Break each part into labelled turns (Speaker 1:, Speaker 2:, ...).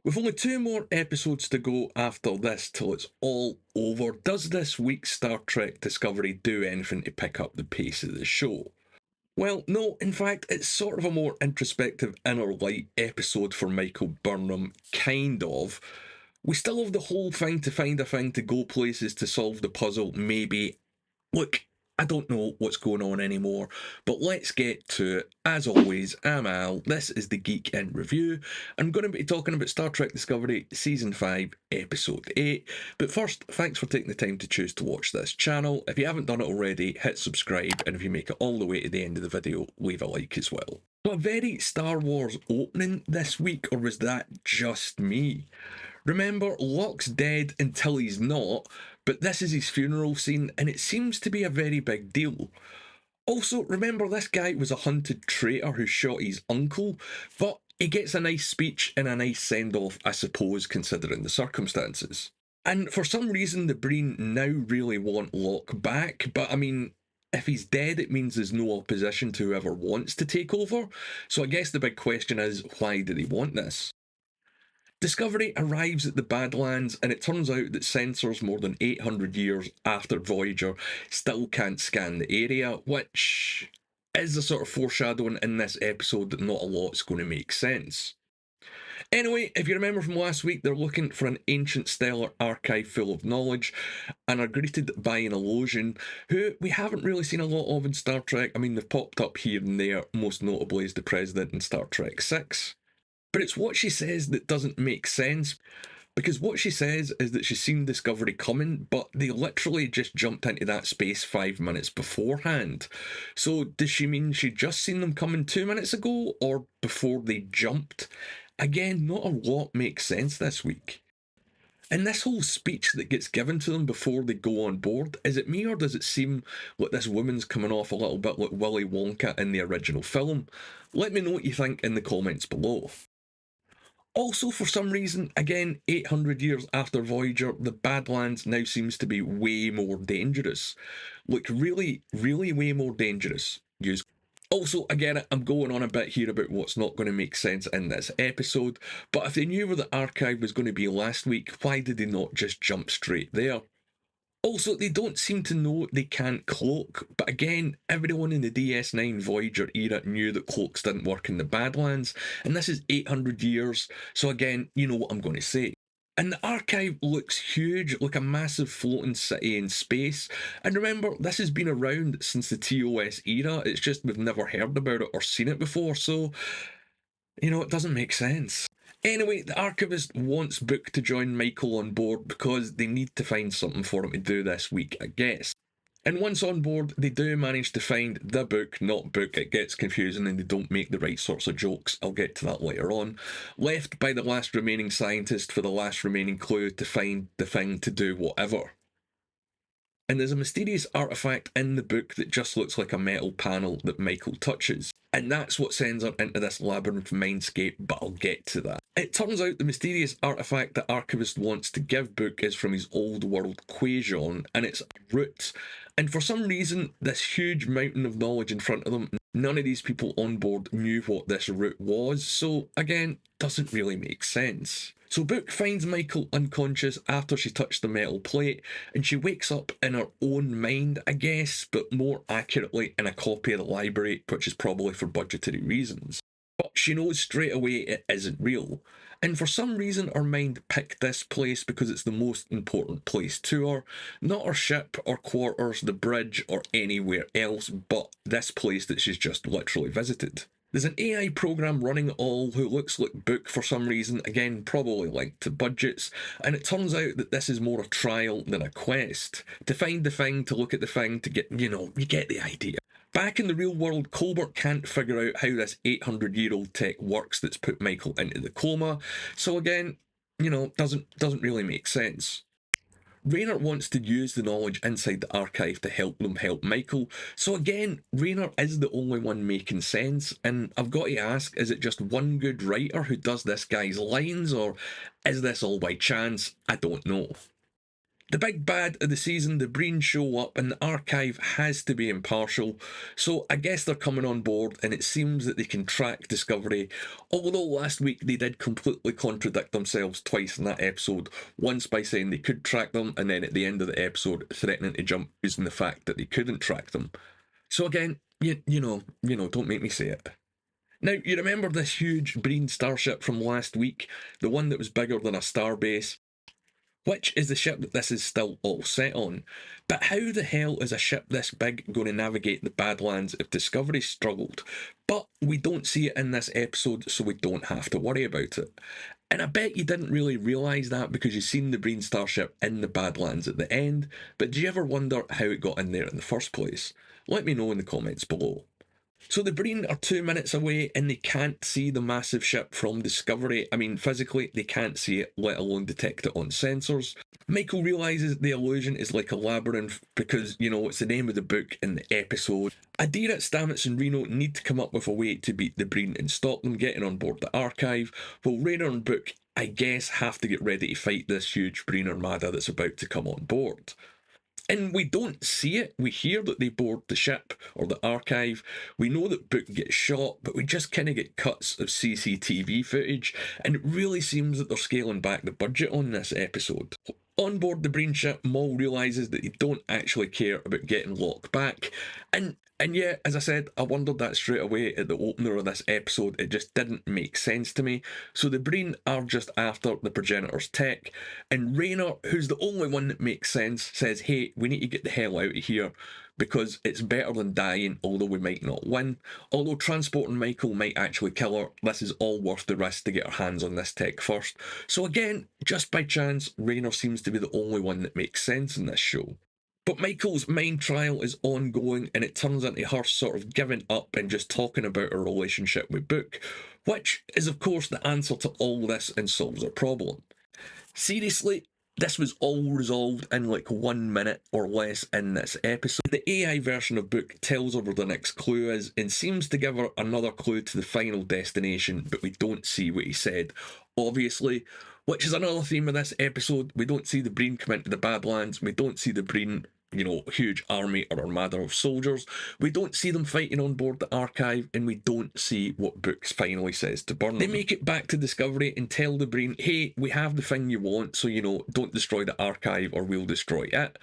Speaker 1: With only two more episodes to go after this till it's all over, does this week's Star Trek Discovery do anything to pick up the pace of the show? Well, no, in fact, it's sort of a more introspective inner light episode for Michael Burnham, kind of. We still have the whole thing to find a thing to go places to solve the puzzle, maybe. Look, I don't know what's going on anymore, but let's get to it. As always, I'm Al, this is the Geek in Review. I'm going to be talking about Star Trek Discovery Season 5, Episode 8. But first, thanks for taking the time to choose to watch this channel. If you haven't done it already, hit subscribe, and if you make it all the way to the end of the video, leave a like as well. So a very Star Wars opening this week, or was that just me? Remember, Locke's dead until he's not, but this is his funeral scene, and it seems to be a very big deal. Also, remember, this guy was a hunted traitor who shot his uncle, but he gets a nice speech and a nice send-off, I suppose, considering the circumstances. And for some reason, the Breen now really want Locke back, but I mean, if he's dead, it means there's no opposition to whoever wants to take over. So I guess the big question is, why do they want this? Discovery arrives at the Badlands, and it turns out that sensors more than 800 years after Voyager still can't scan the area, which is a sort of foreshadowing in this episode that not a lot's going to make sense. Anyway, if you remember from last week, they're looking for an ancient stellar archive full of knowledge and are greeted by an Elosian who we haven't really seen a lot of in Star Trek. I mean, they've popped up here and there, most notably as the President in Star Trek 6. But it's what she says that doesn't make sense, because what she says is that she's seen Discovery coming, but they literally just jumped into that space 5 minutes beforehand. So does she mean she just seen them coming 2 minutes ago, or before they jumped? Again, not a lot makes sense this week. And this whole speech that gets given to them before they go on board, is it me or does it seem like this woman's coming off a little bit like Willy Wonka in the original film? Let me know what you think in the comments below. Also, for some reason, again, 800 years after Voyager, the Badlands now seems to be way more dangerous. Like, really, really way more dangerous. Also, again, I'm going on a bit here about what's not going to make sense in this episode, but if they knew where the archive was going to be last week, why did they not just jump straight there? Also, they don't seem to know they can't cloak, but again, everyone in the DS9 Voyager era knew that cloaks didn't work in the Badlands, and this is 800 years, so again, you know what I'm going to say. And the archive looks huge, like a massive floating city in space. And remember, this has been around since the TOS era, it's just we've never heard about it or seen it before, so, you know, it doesn't make sense. Anyway, the archivist wants Book to join Michael on board because they need to find something for him to do this week, I guess. And once on board, they do manage to find the book, not book, it gets confusing and they don't make the right sorts of jokes, I'll get to that later on, left by the last remaining scientist for the last remaining clue to find the thing to do whatever. And there's a mysterious artifact in the book that just looks like a metal panel that Michael touches. And that's what sends her into this labyrinth mindscape, but I'll get to that. It turns out the mysterious artifact that Archivist wants to give Book is from his old world Quajon, and it's roots. And for some reason, this huge mountain of knowledge in front of them, none of these people on board knew what this root was, so again, doesn't really make sense. So Book finds Michael unconscious after she touched the metal plate, and she wakes up in her own mind, I guess, but more accurately in a copy of the library, which is probably for budgetary reasons. But she knows straight away it isn't real. And for some reason, her mind picked this place because it's the most important place to her. Not her ship or quarters, the bridge, or anywhere else, but this place that she's just literally visited. There's an AI program running it all who looks like Book for some reason, again, probably linked to budgets, and it turns out that this is more a trial than a quest. To find the thing, to look at the thing, to get, you get the idea. Back in the real world, Colbert can't figure out how this 800-year-old tech works that's put Michael into the coma, so again, doesn't really make sense. Rayner wants to use the knowledge inside the archive to help them help Michael, so again, Rayner is the only one making sense, and I've got to ask, is it just one good writer who does this guy's lines, or is this all by chance? I don't know. The big bad of the season, the Breen, show up, and the archive has to be impartial, so I guess they're coming on board, and it seems that they can track Discovery, although last week they did completely contradict themselves twice in that episode, once by saying they could track them, and then at the end of the episode threatening to jump using the fact that they couldn't track them. So again, you know, don't make me say it. Now, you remember this huge Breen starship from last week, the one that was bigger than a starbase? Which is the ship that this is still all set on. But how the hell is a ship this big going to navigate the Badlands if Discovery struggled? But we don't see it in this episode, so we don't have to worry about it. And I bet you didn't really realise that because you've seen the Breen starship in the Badlands at the end, but do you ever wonder how it got in there in the first place? Let me know in the comments below. So the Breen are 2 minutes away and they can't see the massive ship from Discovery. I mean, physically, they can't see it, let alone detect it on sensors. Michael realises the illusion is like a labyrinth because, it's the name of the book in the episode. Adira, Stamets and Reno need to come up with a way to beat the Breen and stop them getting on board the archive, while Rayner and Book, I guess, have to get ready to fight this huge Breen armada that's about to come on board. And we don't see it. We hear that they board the ship or the archive. We know that Book gets shot, but we just kind of get cuts of CCTV footage, and it really seems that they're scaling back the budget on this episode. On board the Breen ship, Maul realises that they don't actually care about getting Locke back, and yeah, as I said, I wondered that straight away at the opener of this episode. It just didn't make sense to me. So the Breen are just after the progenitor's tech, and Rayner, who's the only one that makes sense, says, hey, we need to get the hell out of here because it's better than dying, although we might not win. Although transporting Michael might actually kill her, this is all worth the risk to get our hands on this tech first. So again, just by chance, Rayner seems to be the only one that makes sense in this show. But Michael's mind trial is ongoing, and it turns into her sort of giving up and just talking about her relationship with Book, which is of course the answer to all this and solves her problem. Seriously, this was all resolved in like 1 minute or less in this episode. The AI version of Book tells her where the next clue is and seems to give her another clue to the final destination, but we don't see what he said, obviously, which is another theme of this episode. We don't see the Breen come into the Badlands, we don't see the Breen, huge army or armada of soldiers. We don't see them fighting on board the archive, and we don't see what Book finally says to Burnham. They make it back to Discovery and tell the Breen, hey, we have the thing you want, so, don't destroy the archive or we'll destroy it.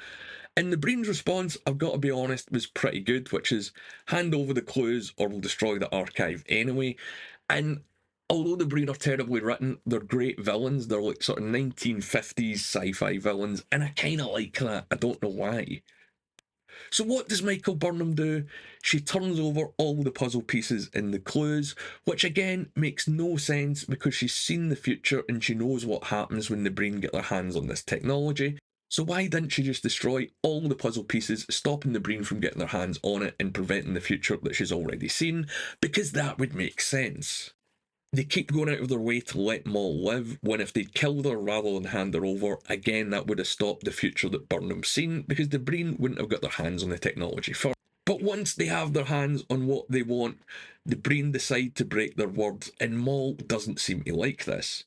Speaker 1: And the Breen's response, I've got to be honest, was pretty good, which is hand over the clues or we'll destroy the archive anyway. And although the Breen are terribly written, they're great villains. They're like sort of 1950s sci-fi villains, and I kind of like that. I don't know why. So what does Michael Burnham do? She turns over all the puzzle pieces in the clues, which again makes no sense because she's seen the future and she knows what happens when the Breen get their hands on this technology. So why didn't she just destroy all the puzzle pieces, stopping the Breen from getting their hands on it and preventing the future that she's already seen? Because that would make sense. They keep going out of their way to let Maul live, when if they'd killed her rather than hand her over, again that would have stopped the future that Burnham's seen, because the Breen wouldn't have got their hands on the technology first. But once they have their hands on what they want, the Breen decide to break their words, and Maul doesn't seem to like this.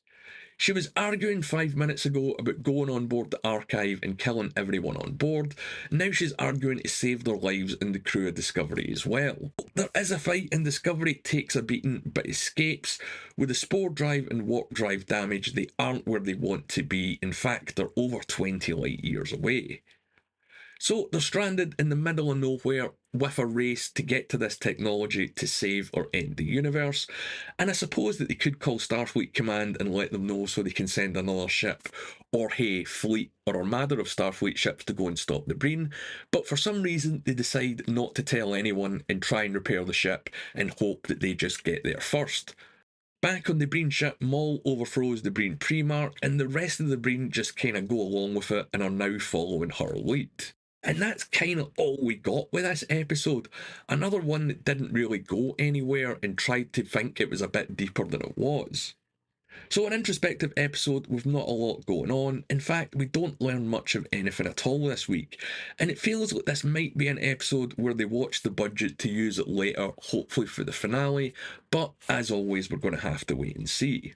Speaker 1: She was arguing 5 minutes ago about going on board the archive and killing everyone on board. Now she's arguing to save their lives and the crew of Discovery as well. There is a fight and Discovery takes a beating but escapes. With the spore drive and warp drive damage, they aren't where they want to be. In fact, they're over 20 light years away. So they're stranded in the middle of nowhere with a race to get to this technology to save or end the universe. And I suppose that they could call Starfleet Command and let them know so they can send another ship, or hey, fleet or armada of Starfleet ships to go and stop the Breen. But for some reason they decide not to tell anyone and try and repair the ship and hope that they just get there first. Back on the Breen ship, Maul overthrows the Breen Primarch, and the rest of the Breen just kind of go along with it and are now following her lead. And that's kind of all we got with this episode. Another one that didn't really go anywhere and tried to think it was a bit deeper than it was. So an introspective episode with not a lot going on. In fact, we don't learn much of anything at all this week. And it feels like this might be an episode where they watch the budget to use it later, hopefully for the finale. But as always, we're going to have to wait and see.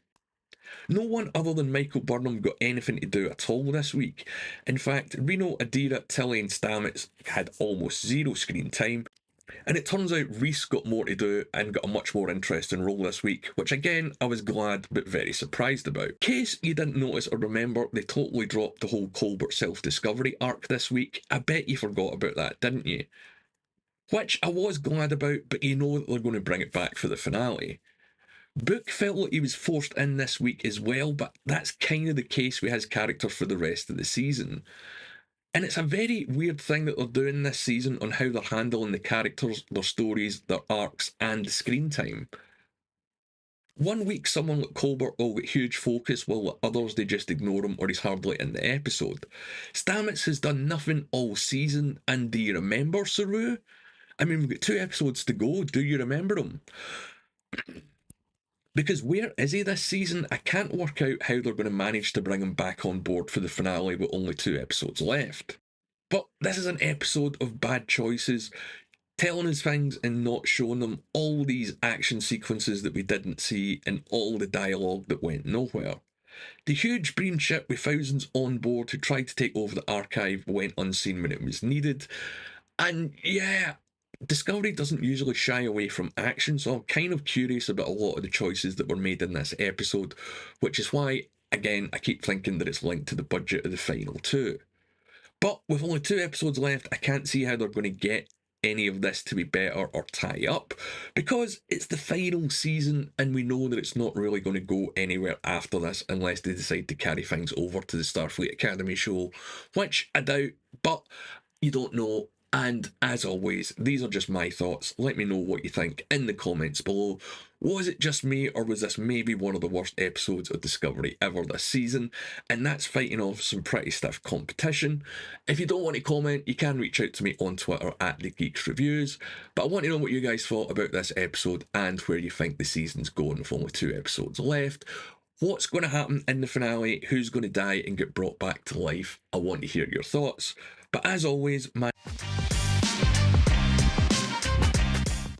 Speaker 1: No one other than Michael Burnham got anything to do at all this week. In fact, Reno, Adira, Tilly and Stamets had almost zero screen time, and it turns out Reese got more to do and got a much more interesting role this week, which again I was glad but very surprised about. In case you didn't notice or remember, they totally dropped the whole Colbert self-discovery arc this week. I bet you forgot about that, didn't you? Which I was glad about, but you know that they're going to bring it back for the finale. Book felt like he was forced in this week as well, but that's kind of the case with his character for the rest of the season. And it's a very weird thing that they're doing this season on how they're handling the characters, their stories, their arcs, and the screen time. One week, someone like Colbert will get huge focus, while others they just ignore him or he's hardly in the episode. Stamets has done nothing all season, and do you remember Saru? I mean, we've got 2 episodes to go. Do you remember him? Because where is he this season? I can't work out how they're going to manage to bring him back on board for the finale with only 2 episodes left. But this is an episode of bad choices, telling us things and not showing them, all these action sequences that we didn't see, and all the dialogue that went nowhere. The huge Breen ship with thousands on board who tried to take over the archive went unseen when it was needed. And yeah, Discovery doesn't usually shy away from action, so I'm kind of curious about a lot of the choices that were made in this episode, which is why, again, I keep thinking that it's linked to the budget of the final 2. But with only 2 episodes left, I can't see how they're going to get any of this to be better or tie up, because it's the final season and we know that it's not really going to go anywhere after this unless they decide to carry things over to the Starfleet Academy show, which I doubt, but you don't know. And as always, these are just my thoughts. Let me know what you think in the comments below. Was it just me, or was this maybe one of the worst episodes of Discovery ever this season? And that's fighting off some pretty stiff competition. If you don't want to comment, you can reach out to me on Twitter at The Geeks Reviews. But I want to know what you guys thought about this episode and where you think the season's going with only 2 episodes left. What's going to happen in the finale? Who's going to die and get brought back to life? I want to hear your thoughts. But as always, my